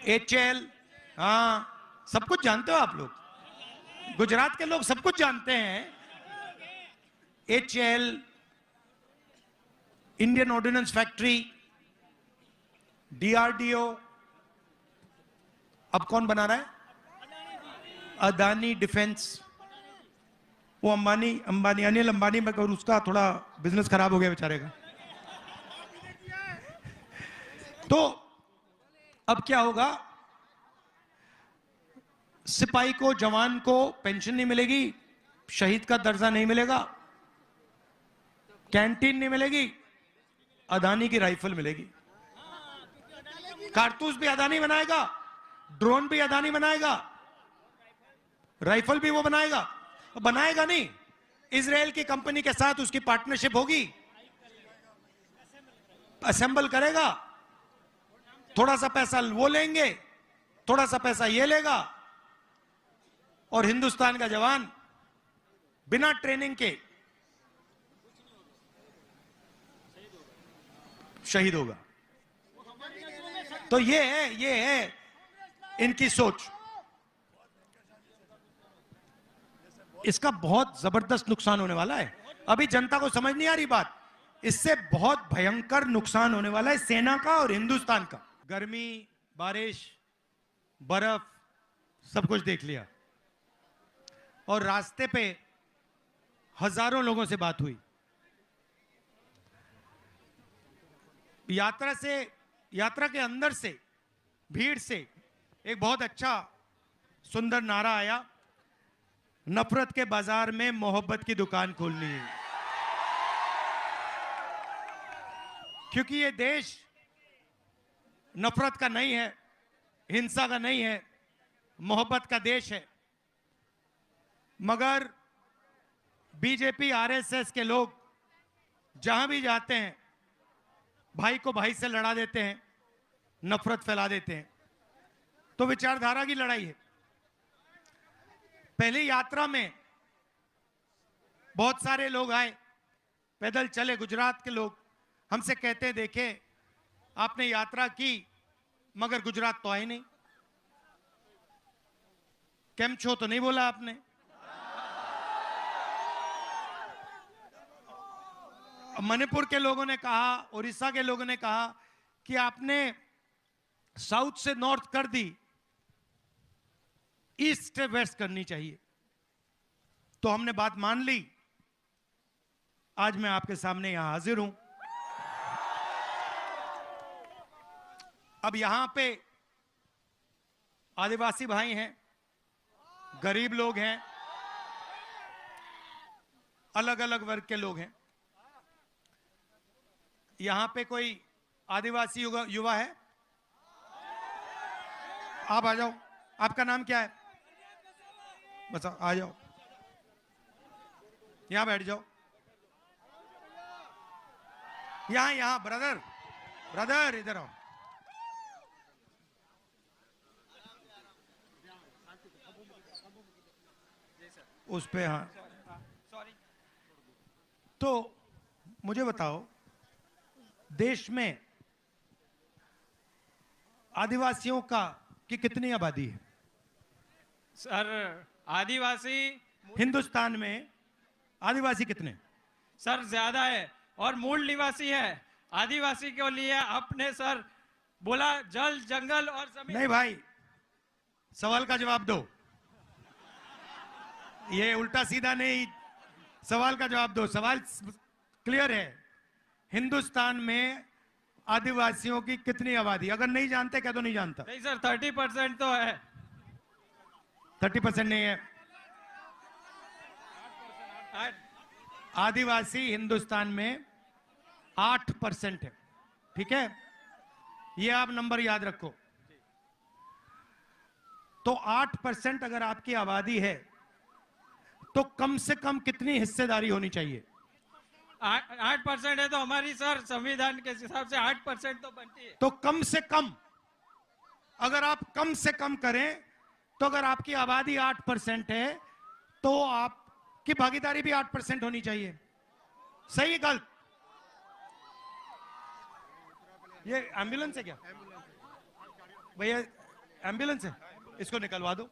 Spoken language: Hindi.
HL, हाँ सब कुछ जानते हो आप लोग, गुजरात के लोग सब कुछ जानते हैं। HL, Indian ordnance factory, DRDO, अब कौन बना रहा है? अदानी डिफेंस। वो अंबानी अनिल अंबानी में, उसका थोड़ा बिजनेस खराब हो गया बेचारे का। तो अब क्या होगा? सिपाही को, जवान को पेंशन नहीं मिलेगी, शहीद का दर्जा नहीं मिलेगा, कैंटीन नहीं मिलेगी, अदानी की राइफल मिलेगी। कारतूस भी अदानी बनाएगा, ड्रोन भी अदानी बनाएगा, राइफल भी वो बनाएगा। बनाएगा नहीं, इजराइल की कंपनी के साथ उसकी पार्टनरशिप होगी, असेंबल करेगा, थोड़ा सा पैसा वो लेंगे, थोड़ा सा पैसा ये लेगा, और हिंदुस्तान का जवान बिना ट्रेनिंग के शहीद होगा। तो ये है इनकी सोच। इसका बहुत जबरदस्त नुकसान होने वाला है। अभी जनता को समझ नहीं आ रही बात, इससे बहुत भयंकर नुकसान होने वाला है सेना का और हिंदुस्तान का। गर्मी, बारिश, बर्फ, सब कुछ देख लिया, और रास्ते पे हजारों लोगों से बात हुई। यात्रा के अंदर से, भीड़ से एक बहुत अच्छा सुंदर नारा आया, नफरत के बाजार में मोहब्बत की दुकान खोलनी है। क्योंकि ये देश नफरत का नहीं है, हिंसा का नहीं है, मोहब्बत का देश है। मगर बीजेपी, RSS के लोग जहां भी जाते हैं, भाई को भाई से लड़ा देते हैं, नफरत फैला देते हैं। तो विचारधारा की लड़ाई है। पहली यात्रा में बहुत सारे लोग आए, पैदल चले, गुजरात के लोग हमसे कहते, देखे आपने यात्रा की मगर गुजरात तो आए नहीं, केम छो तो नहीं बोला आपने, मणिपुर के लोगों ने कहा, उड़ीसा के लोगों ने कहा कि आपने साउथ से नॉर्थ कर दी, ईस्ट से वेस्ट करनी चाहिए। तो हमने बात मान ली, आज मैं आपके सामने यहां हाजिर हूं। अब यहां पे आदिवासी भाई हैं, गरीब लोग हैं, अलग अलग वर्ग के लोग हैं। यहां पे कोई आदिवासी युवा है? आप आ जाओ। आपका नाम क्या है? बस आ जाओ, यहां बैठ जाओ। यहां ब्रदर इधर आओ। उस पे, हाँ। तो मुझे बताओ, देश में आदिवासियों की कितनी आबादी है? सर आदिवासी हिंदुस्तान में आदिवासी कितने? सर ज्यादा है, और मूल निवासी है। आदिवासी के लिए आपने सर बोला जल, जंगल और जमीन। नहीं भाई, सवाल का जवाब दो, ये उल्टा सीधा नहीं, सवाल का जवाब दो। सवाल क्लियर है, हिंदुस्तान में आदिवासियों की कितनी आबादी? अगर नहीं जानते क्या तो नहीं जानता। नहीं सर, 30% तो है। 30% नहीं है। आदिवासी हिंदुस्तान में 8% है, ठीक है? ये आप नंबर याद रखो। तो 8% अगर आपकी आबादी है तो कम से कम कितनी हिस्सेदारी होनी चाहिए? 8% है तो हमारी सर संविधान के हिसाब से 8% तो बनती है। तो कम से कम, अगर आप कम से कम करें तो अगर आपकी आबादी 8% है तो आपकी भागीदारी भी 8% होनी चाहिए। सही गलत? ये एम्बुलेंस है क्या? भैया एम्बुलेंस है, इसको निकलवा दो।